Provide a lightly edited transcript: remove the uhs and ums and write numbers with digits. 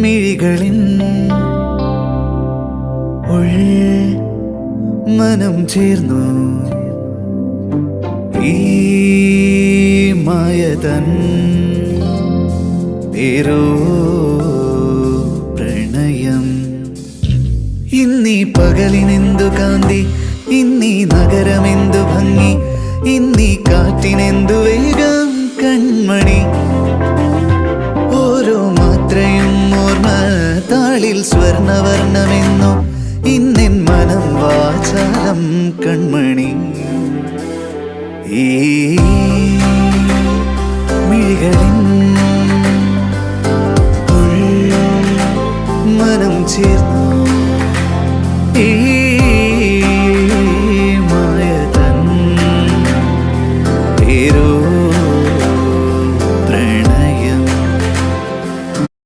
മിഴികളിൻ മനം ചേർന്നു ഈ മായതൻ പേരോ പ്രണയം. ഇന്നീ പകലിനെന്തു കാന്തി, ഇന്നീ നഗരമെന്തു ഭംഗി, ഇന്നീ കാറ്റിനെന്തു വേഗം കൺമണി. ഓരോ മാത്രയും ഓർമ്മ താളിൽ സ്വർണവർണ്ണമെന്നോ, ഇന്നെൻ മനം വാചാലം കൺമണി. ഈ മിഴികളിൻ മനം ചേർന്നു